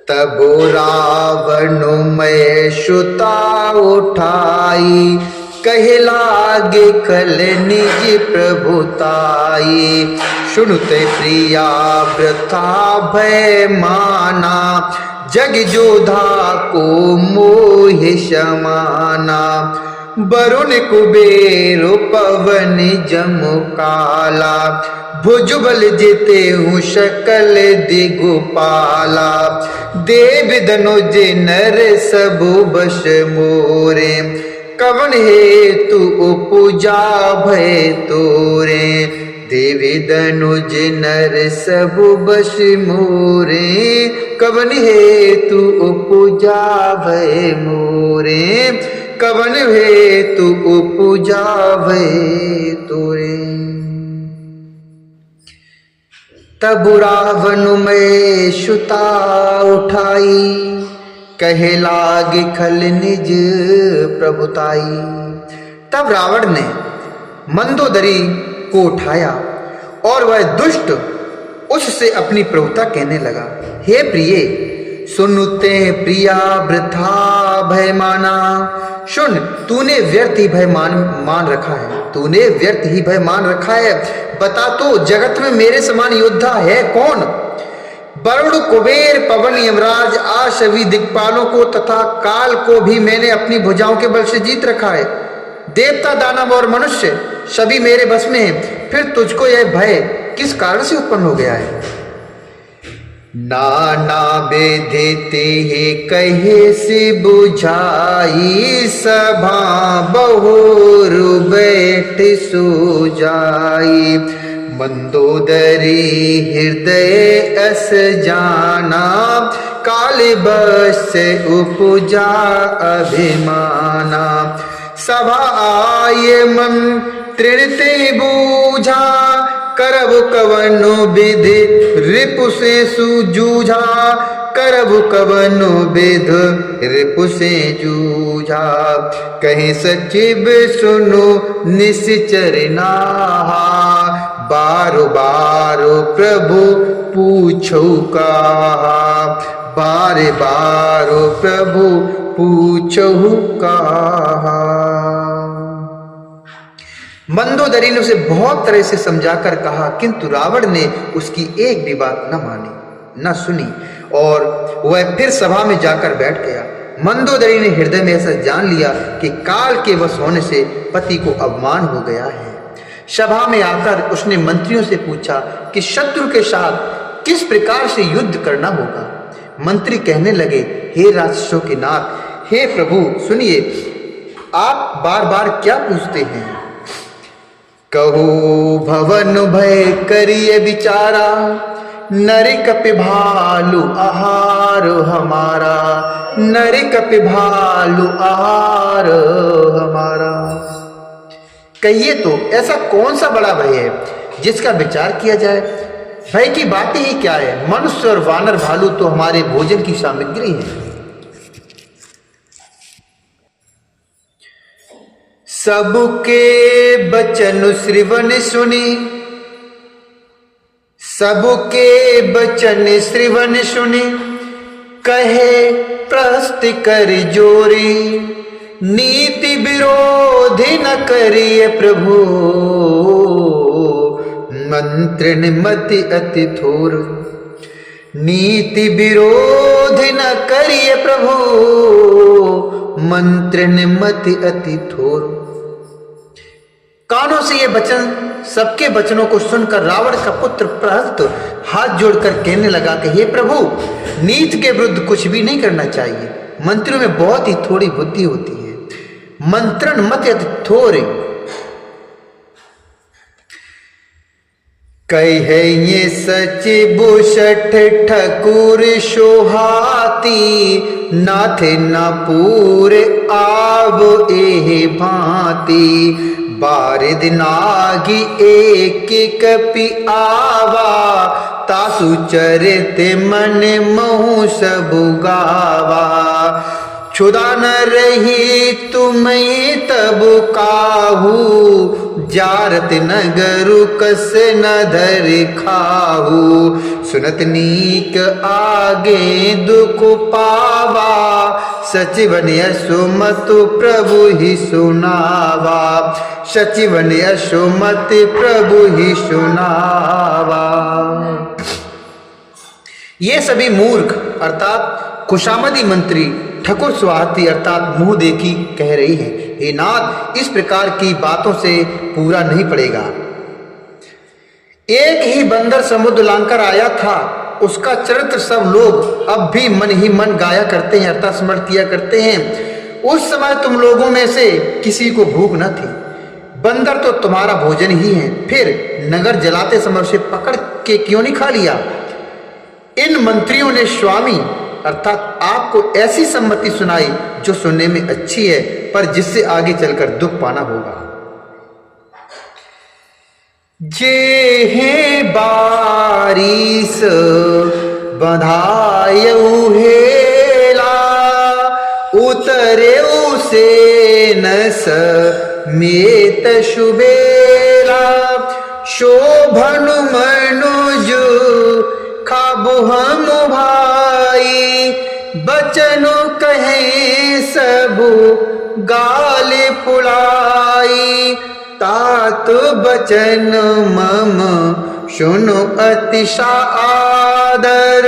तब रावण में सुता उठाई, कहे लागे कल निज प्रभुताई। सुनते प्रिया वृथा भय माना, जग जोधा को मोह समाना। वरुण कुबेर पवन जमु काला, भुजबल जेते हूँ शकल दिगुपाला। देव धनुज नर सब बश मोरे, कवन हेतु उपजा भय तोरे। देवी धनुज नर सब बश मोरे, कवन हेतु उपजा भय मोरे। कवन हेतु उपजा भय तोरे। तब रावण में सुता उठाई, कहे लागे खल निज प्रभुताई। तब रावण ने मंदोदरी को उठाया और वह दुष्ट उससे अपनी प्रभुता कहने लगा। हे प्रिय, सुनते प्रिया वृथा भय माना। सुन, तूने व्यर्थ ही भय मान रखा है, तूने व्यर्थ ही भय मान रखा है। बता तो जगत में मेरे समान योद्धा है कौन? वरुण कुबेर पवन यमराज आ सभी दिक्पालों को तथा काल को भी मैंने अपनी भुजाओं के बल से जीत रखा है। देवता दानव और मनुष्य सभी मेरे बस में हैं, फिर तुझको यह भय किस कारण से उत्पन्न हो गया है? नाना विधि ही कहे से बुझाई, सभा बहुर बैठ सो जाई। मंदोदरी हृदय अस जाना, काल बस उपजा अभिमाना। सभा आये मन तृणते बूझा, करब कवनो विधि रिपु से सुजूझा। करब कवनो विधि रिपु से जूझा। कहीं सचिव सुनो निश्चर नाहा, बारो बारो प्रभु पूछो कहा। बारे बारो प्रभु पूछो कहा। मंदोदरी ने उसे बहुत तरह से समझाकर कहा, किंतु रावण ने उसकी एक भी बात न मानी, न सुनी और वह फिर सभा में जाकर बैठ गया। मंदोदरी ने हृदय में ऐसा जान लिया कि काल के वश होने से पति को अपमान हो गया है। सभा में आकर उसने मंत्रियों से पूछा कि शत्रु के साथ किस प्रकार से युद्ध करना होगा। मंत्री कहने लगे, हे राक्षसों के नाथ, हे प्रभु सुनिए, आप बार बार क्या पूछते हैं? कहो भवन भय करिए विचारा, नरि कपि भालु आहार हमारा। नरि कपि भालु आहार हमारा। कहिए तो ऐसा कौन सा बड़ा भय है जिसका विचार किया जाए? भय की बातें ही क्या है, मनुष्य और वानर भालू तो हमारे भोजन की सामग्री है। सबके बचन श्रवण सुनी, सबके बचन श्रवण सुनी। कहे प्रस्त कर जोरी, नीति विरोधी न करिए प्रभु। मंत्रण मति अति थोर, नीति विरोधी न करिए प्रभु। मंत्रण मति अति थोर। कानों से ये वचन, सबके वचनों को सुनकर रावण का पुत्र प्रहस्त हाथ जोड़कर कहने लगा कि हे प्रभु, नीति के विरुद्ध कुछ भी नहीं करना चाहिए। मंत्रियों में बहुत ही थोड़ी बुद्धि होती है। मंत्रण मति अति थोर। कहे ये सच बुषठ ठकुर सोहाती, नाथे न पूरे आव एह भांति। बारिद नागी एक कपि आवा, तासु चरित मन महु सबु गावा। क्षुधा न रही तुम्हें तब काहू, जारत नगरु कस न धर खाहू। सुनत नीक आगे दुख पावा, सचिवन यशोमत प्रभु ही सुनावा, सचिवन यशोमत प्रभु ही सुनावा। ये सभी मूर्ख अर्थात खुशामदी मंत्री ठकुर स्वार्थी अर्थात मुंह देखी कह रही हैं, हे नाथ इस प्रकार की बातों से पूरा नहीं पड़ेगा। एक ही बंदर समुद्र लांकर आया था, उसका चरित्र सब लोग अब भी मन ही मन गाया करते हैं अर्थात स्मरण किया करते हैं। उस समय तुम लोगों में से किसी को भूख न थी, बंदर तो तुम्हारा भोजन ही है, फिर नगर जलाते समय उसे पकड़ के क्यों नहीं खा लिया। इन मंत्रियों ने स्वामी अर्थात आपको ऐसी सम्मति सुनाई जो सुनने में अच्छी है, पर जिससे आगे चलकर दुख पाना होगा। जे बारिश बधायऊ हेला, उतरे उसे नस मेत शुबेला, शोभन मनुज खाबो हम भाई, बचनो कहे सबु गाल फुलाई, तात बचन मम सुनो अतिशा आदर,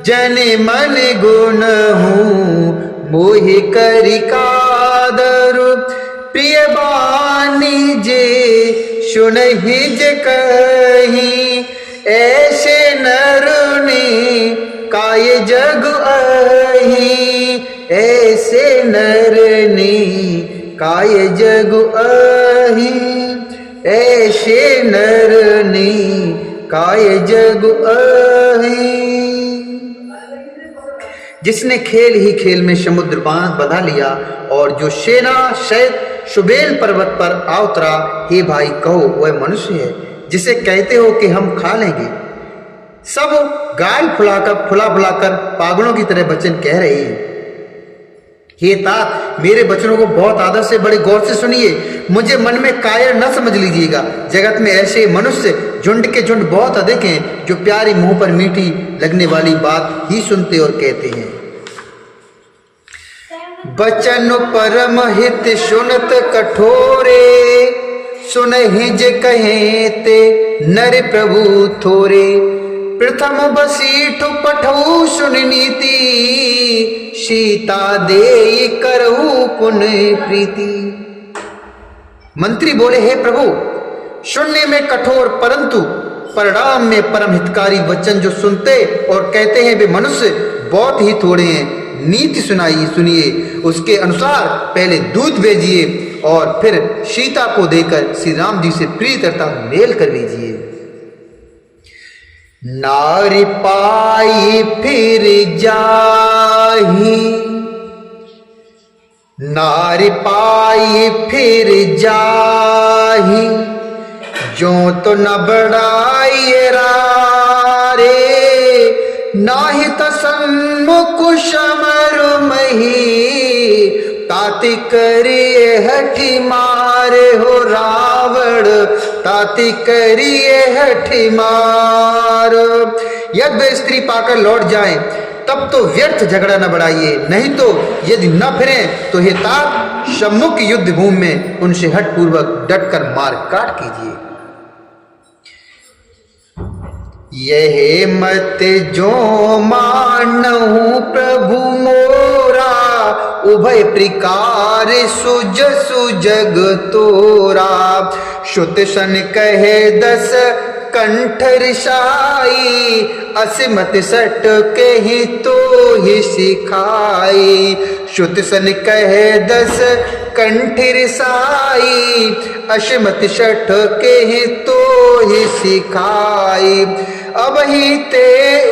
जन मन गुण हूँ मोहि करि कादर, प्रिय बानी जे सुनहि जे कही, ऐसे नरुनी काय जग अही, ऐसे नरनी काय जग अही, ऐसे नरनी काय जग अही। जिसने खेल ही खेल में समुद्र बांध बधा लिया और जो सेना सहित शुबेल पर्वत पर आ उतरा, हे भाई कहो वह मनुष्य है जिसे कहते हो कि हम खा लेंगे। सब गाल फुलाकर पागलों की तरह वचन कह रही है। हे तात मेरे वचनों को बहुत आदर से बड़े गौर से सुनिए, मुझे मन में कायर न समझ लीजिएगा। जगत में ऐसे मनुष्य झुंड के झुंड बहुत अधिक हैं जो प्यारी मुंह पर मीठी लगने वाली बात ही सुनते और कहते हैं। बचन परम हित सुनत कठोरे, सुनहि जे कहे ते नर प्रभु थोरे, प्रथम बसीठ पठऊ सुन नीति, सीता दे करहु पुण्य प्रीति। मंत्री बोले, हे प्रभु सुनने में कठोर परंतु परिणाम में परम हितकारी वचन जो सुनते और कहते हैं वे मनुष्य बहुत ही थोड़े हैं। नीति सुनिए, उसके अनुसार पहले दूध भेजिए और फिर सीता को देकर श्री राम जी से प्रीत अर्थात मेल कर लीजिए। नारी पाई फिर जाही, नारी पाई फिर जाही, जो तो न बढ़ाई रे, नाही तो सन्मुख समर मही, ताति करिए हठी मारे हो रावण, ताति करिए हठी मार। यदि वे स्त्री पाकर लौट जाएं तब तो व्यर्थ झगड़ा न बढ़ाइए, नहीं तो यदि न फिरें तो हे तात सम्मुख युद्ध भूमि में उनसे हठपूर्वक डटकर मार काट कीजिए। यह मत जो मानहु प्रभु मोरा, उभय प्रकार सुजसु जग तोरा, श्रुत सन कहे दस कंठ रिसाई, असिमत सट के तो ही सिखाई, श्रुत सन कहे दस कंठ रिसाई, असिमत सट के तो ही सिखाई। अब ही ते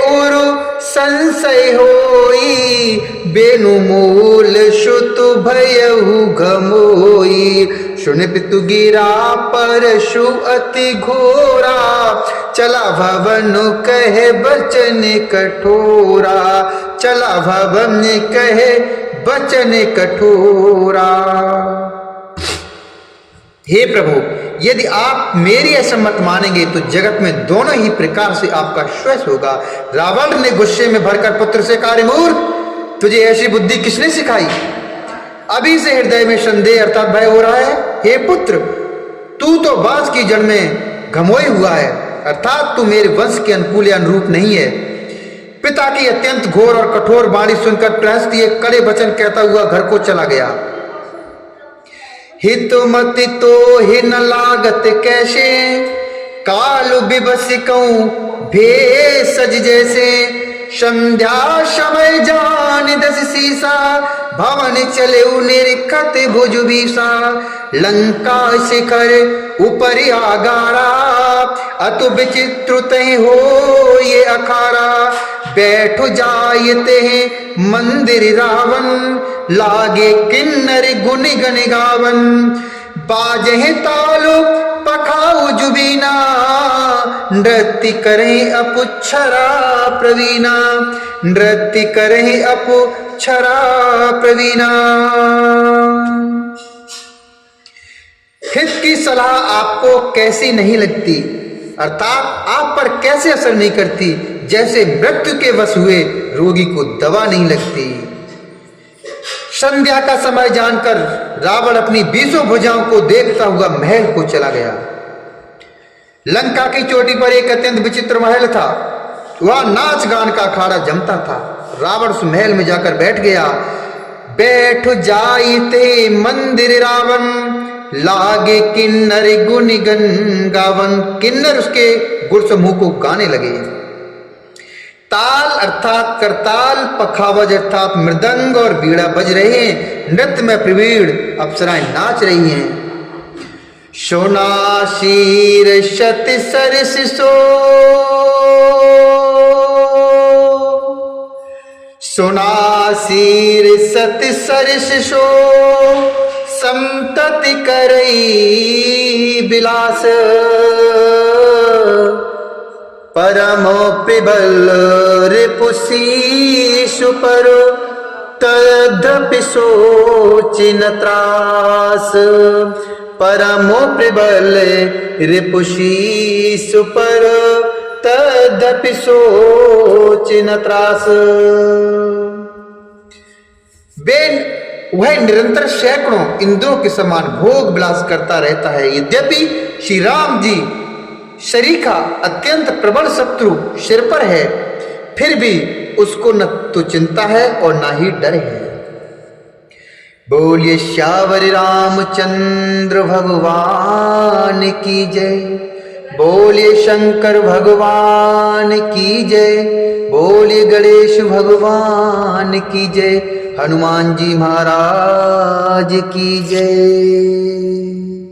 उरु संशय होई, बेनु मूल श्रुत भयहु घमोई, सुन पितु गिरा परशु अति घोरा, चला भवन कहे बचन कठोरा, चला भवन कहे बचन कठोरा। हे प्रभु, यदि आप मेरी ऐसा मत मानेंगे तो जगत में दोनों ही प्रकार से आपका श्वेस होगा। रावण ने गुस्से में भरकर पुत्र से कहा, मूर्ख, तुझे ऐसी बुद्धि किसने सिखाई? अभी से हृदय में संदेह अर्थात भय हो रहा है। हे पुत्र, तू तो बांस की जड़ में घमोए हुआ है, अर्थात तू मेरे वंश के अनुकूल या अनुरूप नहीं है। पिता की अत्यंत घोर और कठोर वाणी सुनकर प्रहस्त एक कड़े वचन कहता हुआ घर को चला गया। हितमति तो ही न लागत कैसे, काल बिबस कहूं भेषज जैसे। संध्या समय जान दस सीसा, भवन चले निरखत भुज बीसा। लंका शिखर ऊपर आगारा, अतु विचित्र तहि हो ये अखाड़ा। बैठ जायते हैं मंदिर रावण, लागे किन्नर गुन गन गावन। बाजे तालो पखाऊ जुबीना, नृत्य करें अपुच्छरा प्रवीणा। नृत्य करें अपुच्छरा प्रवीणा। हित की सलाह आपको कैसी नहीं लगती, अर्थात आप पर कैसे असर नहीं करती, जैसे मृत्यु के वश हुए रोगी को दवा नहीं लगती। संध्या का समय जानकर रावण अपनी 20 भुजाओं को देखता हुआ महल को चला गया। लंका की चोटी पर एक अत्यंत विचित्र महल था, वह नाच गान का अखाड़ा जमता था। रावण उस महल में जाकर बैठ गया। बैठ जाइते मंदिर रावण, लागे किन्नर गुन गन गावन। किन्नर उसके गुण समूह को गाने लगे। ताल अर्थात करताल, पखावज अर्थात मृदंग और बीड़ा बज रहे हैं। नृत्य में प्रवीण अप्सराएं नाच रही हैं। सोना शीर शत सरस सो, सोना शीर सत सरस सो। संतति करई बिलास, परमो प्रबल रिपुशीषु पर। तदपि सोचिन त्रास, परमो प्रबल रिपुशीषु पर। तदपि सोचिन त्रास। वह निरंतर सैकड़ों इंद्रों के समान भोग विलास करता रहता है। यद्यपि श्री राम जी शरीका अत्यंत प्रबल शत्रु सिर पर है, फिर भी उसको न तो चिंता है और न ही डर है। बोलिए श्यावर रामचंद्र भगवान की जय। बोलिए शंकर भगवान की जय। बोलिए गणेश भगवान की जय। हनुमान जी महाराज की जय।